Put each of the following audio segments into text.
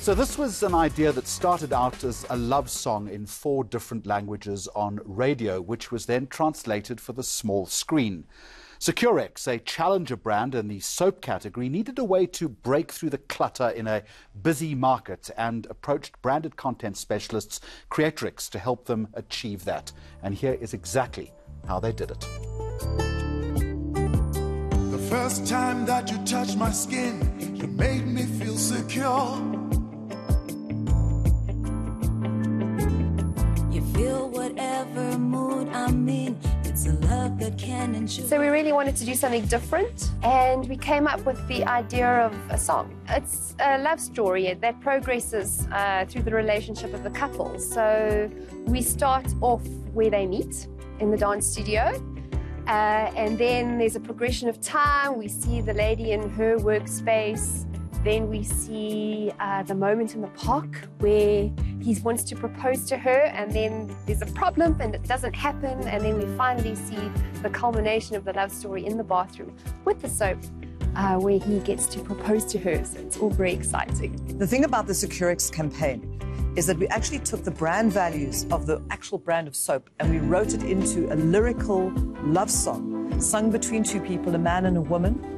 So this was an idea that started out as a love song in 4 different languages on radio, which was then translated for the small screen. Sakura, a challenger brand in the soap category, needed a way to break through the clutter in a busy market and approached branded content specialists Creatrix to help them achieve that. And here is exactly how they did it. The first time that you touched my skin, you made me feel secure. You feel whatever mood I'm in. It's a love that can endure. So we really wanted to do something different, and we came up with the idea of a song. It's a love story that progresses through the relationship of the couple. So we start off where they meet in the dance studio, and then there's a progression of time. We see the lady in her workspace. Then we see the moment in the park where he wants to propose to her, and then there's a problem and it doesn't happen, and then we finally see the culmination of the love story in the bathroom with the soap where he gets to propose to her. So it's all very exciting. The thing about the Sakura campaign is that we actually took the brand values of the actual brand of soap and we wrote it into a lyrical love song sung between 2 people, a man and a woman.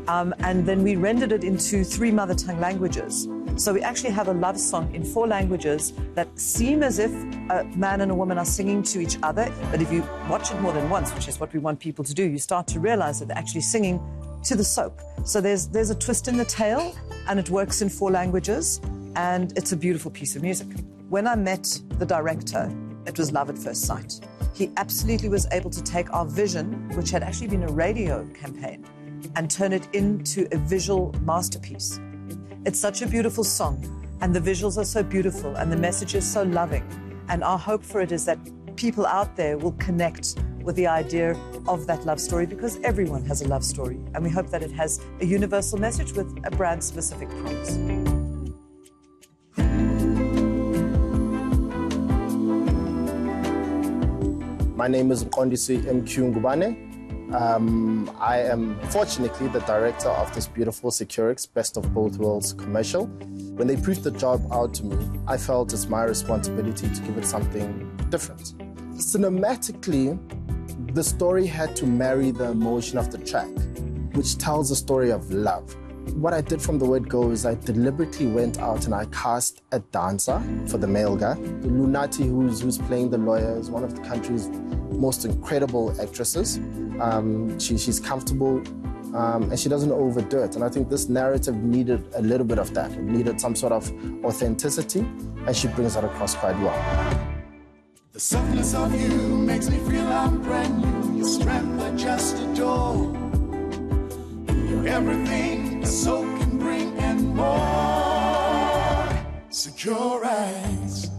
And then we rendered it into 3 mother tongue languages. So we actually have a love song in 4 languages that seem as if a man and a woman are singing to each other. But if you watch it more than once, which is what we want people to do, you start to realize that they're actually singing to the soap. So there's a twist in the tale, and it works in 4 languages, and it's a beautiful piece of music. When I met the director, it was love at first sight. He absolutely was able to take our vision, which had actually been a radio campaign, and turn it into a visual masterpiece. It's such a beautiful song, and the visuals are so beautiful, and the message is so loving. And our hope for it is that people out there will connect with the idea of that love story, because everyone has a love story, and we hope that it has a universal message with a brand-specific promise. My name is Mqondisi MQ Ngubane. I am fortunately the director of this beautiful Sakura's Best of Both Worlds commercial. When they briefed the job out to me, I felt it's my responsibility to give it something different. Cinematically, the story had to marry the emotion of the track, which tells a story of love. What I did from the word go is I deliberately went out and I cast a dancer for the male guy. Lunati, who's playing the lawyer, is one of the country's most incredible actresses. She's comfortable and she doesn't overdo it. And I think this narrative needed a little bit of that. It needed some sort of authenticity, and she brings that across quite well. The softness of you makes me feel I'm brand new. Your strength I just adore. You're everything a soul can bring and more. Secure eyes.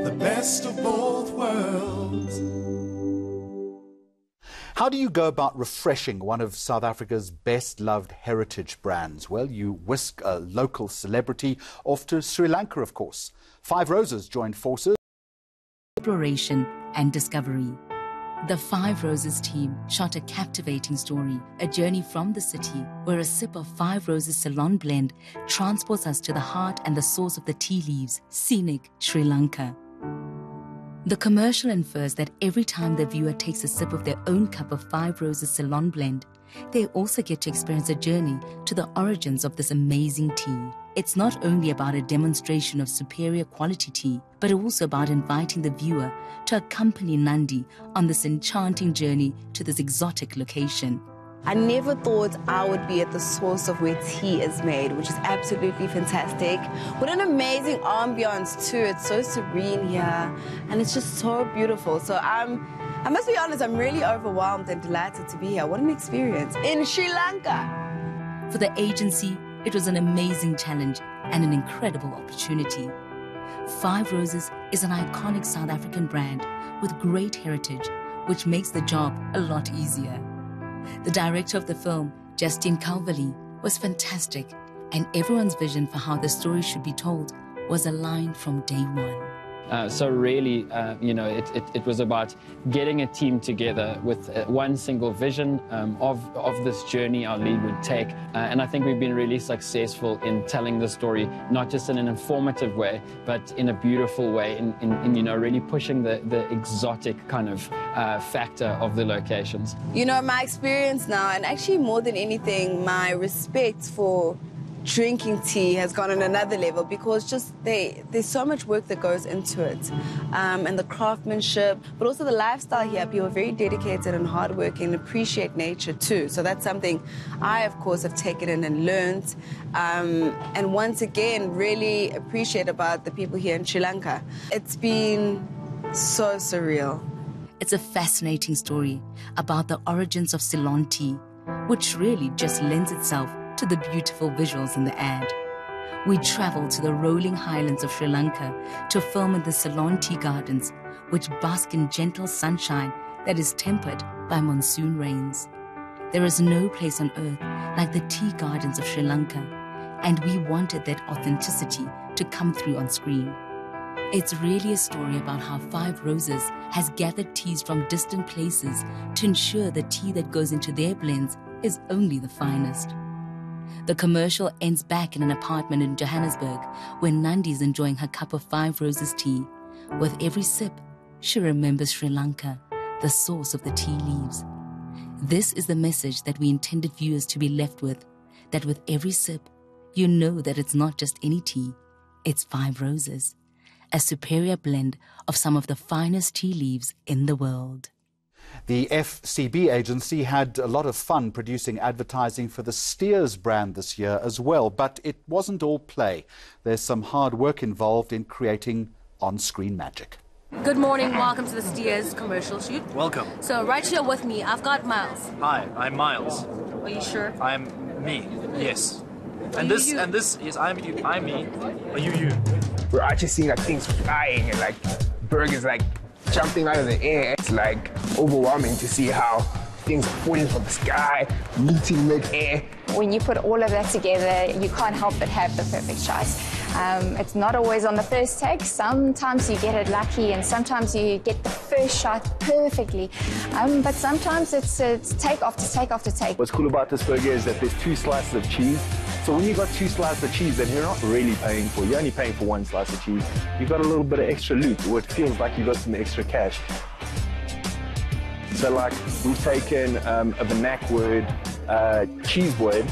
The best of both worlds. How do you go about refreshing one of South Africa's best-loved heritage brands? Well, you whisk a local celebrity off to Sri Lanka, of course. 5 Roses joined forces. Exploration and discovery. The 5 Roses team shot a captivating story, a journey from the city where a sip of 5 Roses Ceylon blend transports us to the heart and the source of the tea leaves, scenic Sri Lanka. The commercial infers that every time the viewer takes a sip of their own cup of 5 Roses Ceylon blend, they also get to experience a journey to the origins of this amazing tea. It's not only about a demonstration of superior quality tea, but also about inviting the viewer to accompany Nandi on this enchanting journey to this exotic location. I never thought I would be at the source of where tea is made, which is absolutely fantastic. What an amazing ambiance too. It's so serene here and it's just so beautiful. So I must be honest, I'm really overwhelmed and delighted to be here. What an experience in Sri Lanka. For the agency, it was an amazing challenge and an incredible opportunity. 5 Roses is an iconic South African brand with great heritage, which makes the job a lot easier. The director of the film, Justine Calverley, was fantastic, and everyone's vision for how the story should be told was aligned from day one. So really, you know, it was about getting a team together with one single vision of this journey our lead would take. And I think we've been really successful in telling the story, not just in an informative way, but in a beautiful way, in you know, really pushing the exotic kind of factor of the locations. You know, my experience now, and actually more than anything, my respect for drinking tea has gone on another level, because just there's so much work that goes into it, and the craftsmanship, but also the lifestyle here. People are very dedicated and hardworking and appreciate nature too. So that's something I, of course, have taken in and learned, and once again really appreciate about the people here in Sri Lanka. It's been so surreal. It's a fascinating story about the origins of Ceylon tea, which really just lends itself to the beautiful visuals in the ad. We travel to the rolling highlands of Sri Lanka to film in the Ceylon tea gardens, which bask in gentle sunshine that is tempered by monsoon rains. There is no place on earth like the tea gardens of Sri Lanka, and we wanted that authenticity to come through on screen. It's really a story about how Five Roses has gathered teas from distant places to ensure the tea that goes into their blends is only the finest. The commercial ends back in an apartment in Johannesburg where Nandi is enjoying her cup of Five Roses tea. With every sip, she remembers Sri Lanka, the source of the tea leaves. This is the message that we intended viewers to be left with, that with every sip, you know that it's not just any tea, it's Five Roses, a superior blend of some of the finest tea leaves in the world. The FCB agency had a lot of fun producing advertising for the Steers brand this year as well, but it wasn't all play. There's some hard work involved in creating on-screen magic. Good morning, welcome to the Steers commercial shoot. Welcome. So right here with me, I've got Miles. Hi, I'm Miles. Are you sure? I'm me, yes. And this is I'm me. Are you? We're actually seeing like things flying and like burgers like jumping out of the air. It's like overwhelming to see how things are falling from the sky, meeting mid-air. When you put all of that together, you can't help but have the perfect shot. It's not always on the first take. Sometimes you get it lucky and sometimes you get the first shot perfectly. But sometimes it's take after take after take. What's cool about this burger is that there's 2 slices of cheese. So when you got 2 slices of cheese, then you're not really paying for, you're only paying for 1 slice of cheese. You got a little bit of extra loot, or it feels like you got some extra cash. So like, we've taken a vernac word, cheese word,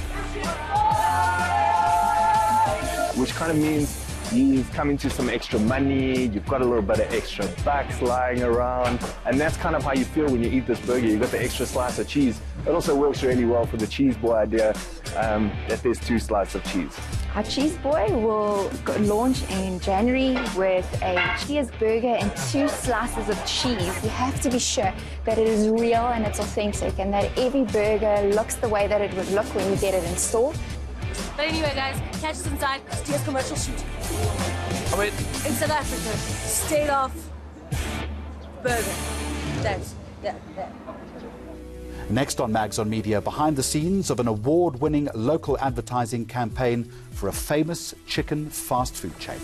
which kind of means you've come into some extra money, you've got a little bit of extra bucks lying around, and that's kind of how you feel when you eat this burger. You got the extra slice of cheese. It also works really well for the cheese boy idea, that there's 2 slices of cheese. Our cheese boy will launch in January with a cheeseburger and 2 slices of cheese. You have to be sure that it is real and it's authentic, and that every burger looks the way that it would look when you get it in store. But anyway, guys, catch us inside Steers commercial shoot. Oh, wait. In South Africa, state of burger. That's that. Next on Mags on Media, behind the scenes of an award-winning local advertising campaign for a famous chicken fast food chain.